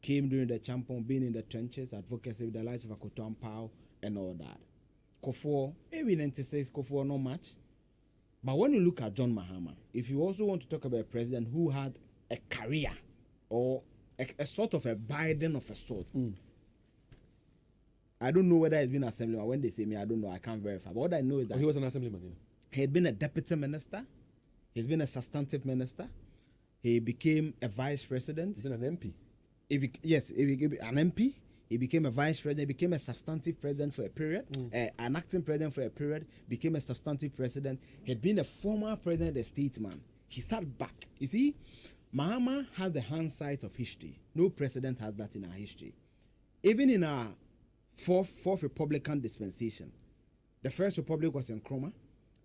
came during the champion, being in the trenches, advocacy with the likes of Akoto Ampao and all that. Kufuor, maybe 96, Kufuor not much. But when you look at John Mahama, if you also want to talk about a president who had a career or a sort of a Biden of a sort, I don't know whether he's been assemblyman. When they say me, I don't know. I can't verify. But what I know is that he was an assemblyman. Yeah. He had been a deputy minister. He's been a substantive minister. He became a vice president. He's been an MP. He became an MP. He became a vice president. He became a substantive president for a period. An acting president for a period. Became a substantive president. He had been a former president, a statesman. He started back. You see, Mahama has the hindsight of history. No president has that in our history. Even in our fourth Republican dispensation, the first republic was in Nkrumah.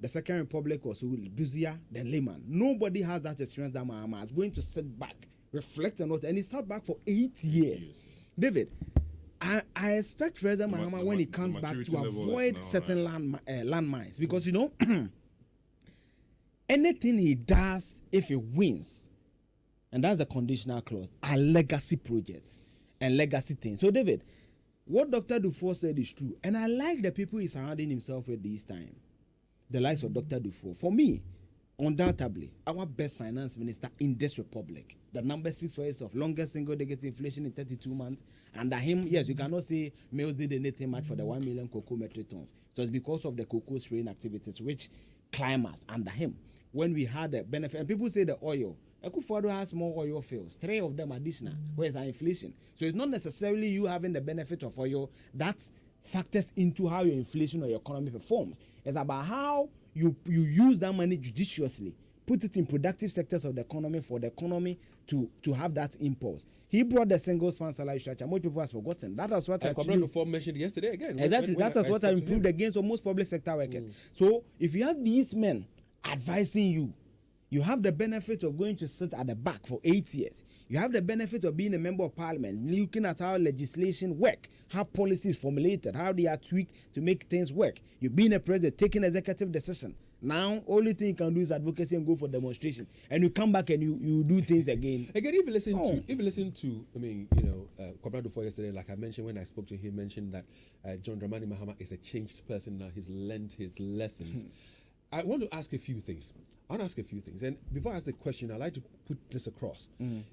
The second republic was Busia, then Lehman. Nobody has that experience that Mahama is going to sit back, reflect on it, and he sat back for 8 years. David, I expect President Mahama when he comes back to avoid certain landmines because you know anything he does, if he wins, and that's the conditional clause, are legacy projects and legacy things. So David, what Dr. Dufour said is true, and I like the people he's surrounding himself with this time. The likes of Dr. Dufour. For me, undoubtedly, our best finance minister in this republic. The number speaks for itself. Longest single decade inflation in 32 months. Under him, yes, you cannot say Mills did anything much for the 1 million cocoa metric tons. So it's because of the cocoa spraying activities which climb us under him. When we had the benefit, and people say the oil, Akufo-Addo has more oil fields, 3 of them additional, where's our inflation? So it's not necessarily you having the benefit of oil that factors into how your inflation or your economy performs. It's about how you use that money judiciously, put it in productive sectors of the economy for the economy to have that impulse. He brought the single span salary structure. Most people have forgotten. That was what I mentioned yesterday again. Exactly. That was what I improved the gains of most public sector workers. So if you have these men advising you, you have the benefit of going to sit at the back for 8 years. You have the benefit of being a member of parliament, looking at how legislation work, how policies formulated, how they are tweaked to make things work. You've been a president, taking executive decision. Now, only thing you can do is advocacy and go for demonstration. And you come back and you do things again. Again, if you listen to, I mean, Kwabena Dufour yesterday, like I mentioned when I spoke to him, mentioned that John Dramani Mahama is a changed person now. He's learned his lessons. I want to ask a few things. And before I ask the question, I'd like to put this across.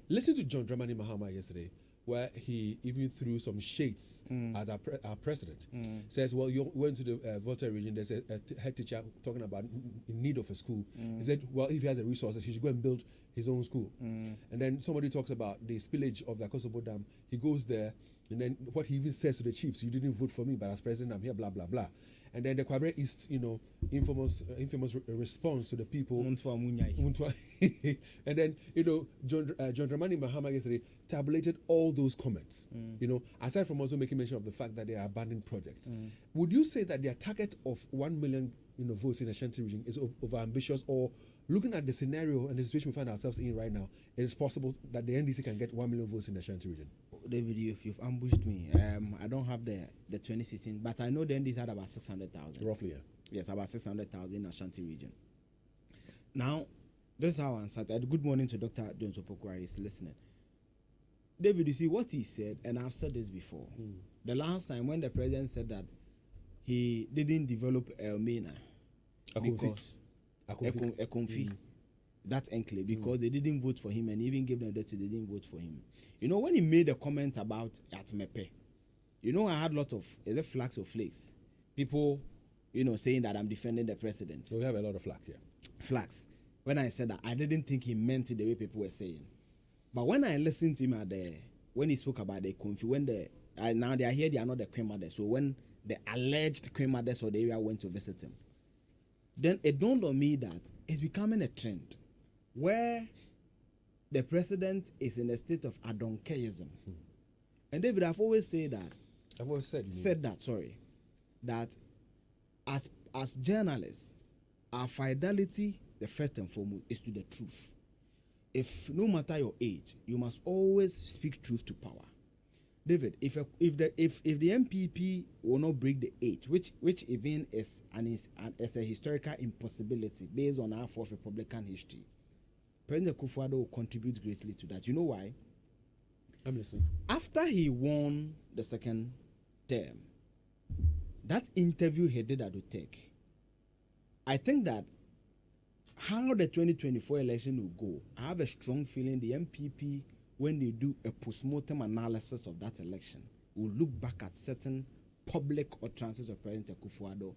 Listen to John Dramani Mahama yesterday, where he even threw some shades at our president. Says, well, you went to the Volta region, there's a head teacher talking about in need of a school. He said, well, if he has the resources, he should go and build his own school. And then somebody talks about the spillage of the Kosovo Dam. He goes there, and then what he even says to the chiefs, you didn't vote for me, but as president, I'm here, blah, blah, blah. And then the Kwabre East, infamous response to the people. And then, John Dramani Mahama yesterday tabulated all those comments. Aside from also making mention of the fact that they are abandoned projects. Would you say that their target of 1 million votes in the Ashanti region is over ambitious, or looking at the scenario and the situation we find ourselves in right now, it is possible that the NDC can get 1 million votes in the Ashanti region? David, if you've ambushed me, I don't have the 2016, but I know the NDC had about 600,000. Roughly, yeah. Yes, about 600,000 in Ashanti region. Now, this is how I answered. Good morning to Dr. Jones Opoku, he's listening. David, you see what he said, and I've said this before. The last time when the president said that he didn't develop Elmina because Ekonfi, that enclave, because they didn't vote for him, and even gave them that they didn't vote for him. When he made a comment about Atmepe, I had a lot of, is it flags or flakes? People, saying that I'm defending the president. So we have a lot of flags here. Flags. When I said that, I didn't think he meant it the way people were saying. But when I listened to him when he spoke about the Ekonfi, now they are here, they are not the Queen Mothers. So when the alleged Queen Mothers of the area went to visit him, then it dawned on me that it's becoming a trend where the president is in a state of adonkeism. And David, I've always said that. I've always said that as journalists, our fidelity, the first and foremost, is to the truth. If no matter your age, you must always speak truth to power. David, if the NPP will not break the 8, which even is a historical impossibility based on our fourth Republican history, President Akufo-Addo will contribute greatly to that. You know why? I'm listening. After he won the second term, that interview he did at UTEC, I think that how the 2024 election will go, I have a strong feeling the NPP, when they do a postmortem analysis of that election, will look back at certain public utterances of President Akufo-Addo,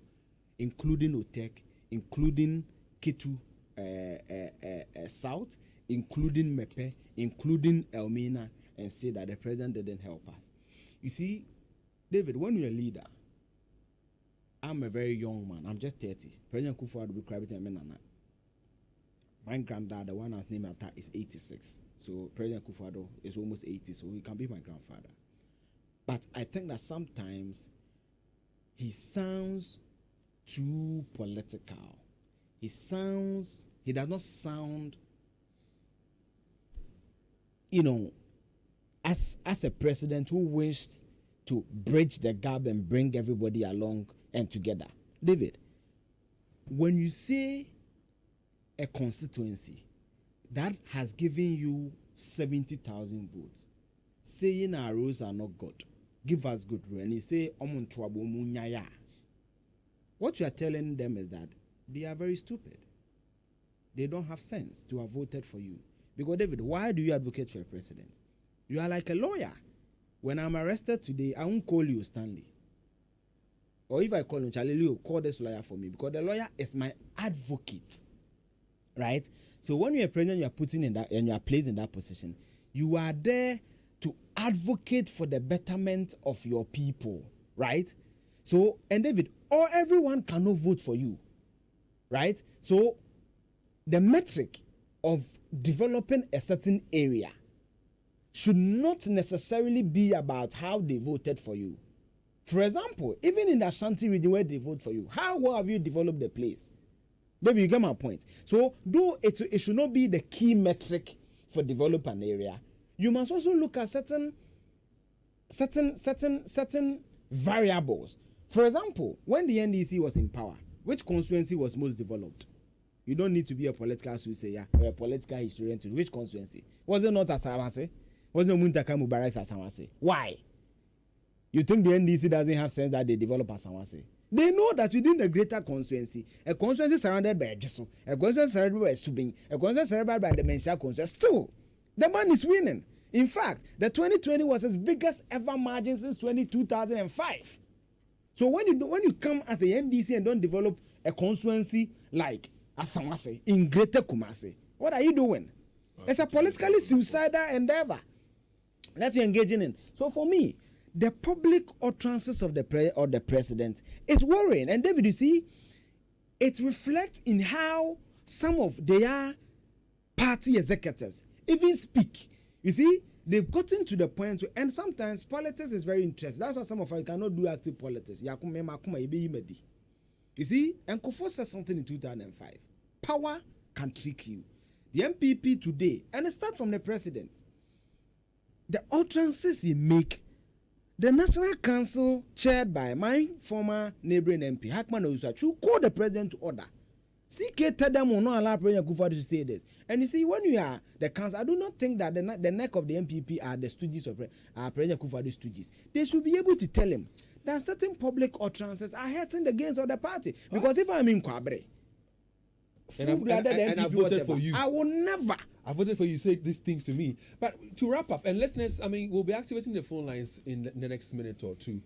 including UTEC, including Ketu South, including Mepe, including Elmina, and say that the president didn't help us. You see, David, when you're a leader, I'm a very young man. I'm just 30. President Akufo-Addo will cry with me. My granddad, the one I was named after, is 86. So President Akufo-Addo is almost 80, so he can be my grandfather. But I think that sometimes he sounds too political. He does not sound, as a president who wishes to bridge the gap and bring everybody along and together. David, when you say a constituency that has given you 70,000 votes, saying our rules are not good, give us good rule, and you say what you are telling them is that they are very stupid. They don't have sense to have voted for you. Because David, why do you advocate for a president? You are like a lawyer. When I'm arrested today, I won't call you Stanley. Or if I call him Charlie Leo, call this lawyer for me, because the lawyer is my advocate. Right? So when you're a president, you are putting in that and you are placed in that position, you are there to advocate for the betterment of your people. Right? So, and David, everyone cannot vote for you. Right? So the metric of developing a certain area should not necessarily be about how they voted for you. For example, even in the Ashanti region where they vote for you, how well have you developed the place? David, you get my point. So, though it should not be the key metric for developing an area, you must also look at certain variables. For example, when the NDC was in power, which constituency was most developed? You don't need to be a political soothsayer or a political historian to which constituency. Was it not Asawase? Was it Muntaka Mubarak's Asawase? Why? You think the NDC doesn't have sense that they develop Asawase? They know that within the greater constituency, a constituency surrounded by a Jesu, a constituency surrounded by a Subin, a constituency surrounded by the Mensha constituency, still, the man is winning. In fact, the 2020 was his biggest ever margin since 2005. So when you come as a NDC and don't develop a constituency like Asawase in Greater Kumasi, what are you doing? It's a politically suicidal endeavor that you're engaging in. So for me, the public utterances of the president is worrying. And David, you see, it reflects in how some of their party executives even speak. You see, they've gotten to the point and sometimes politics is very interesting. That's why some of us cannot do active politics. You see, Nkofo said something in 2005. Power can trick you. The NPP today, and it starts from the president, the utterances he make, the National Council chaired by my former neighboring MP, Hakman Osei-Tutu, called the president to order. CK tell them will not allow President Akufo-Addo to say this. And you see, when you are the council, I do not think that the neck of the NPP are the stooges of President Akufo-Addo stooges. They should be able to tell him that certain public utterances are hurting the gains of the party. Because if I'm in Kwabre, and I voted for you. I will never. I voted for you. Say these things to me. But to wrap up, and listeners, we'll be activating the phone lines in the next minute or two.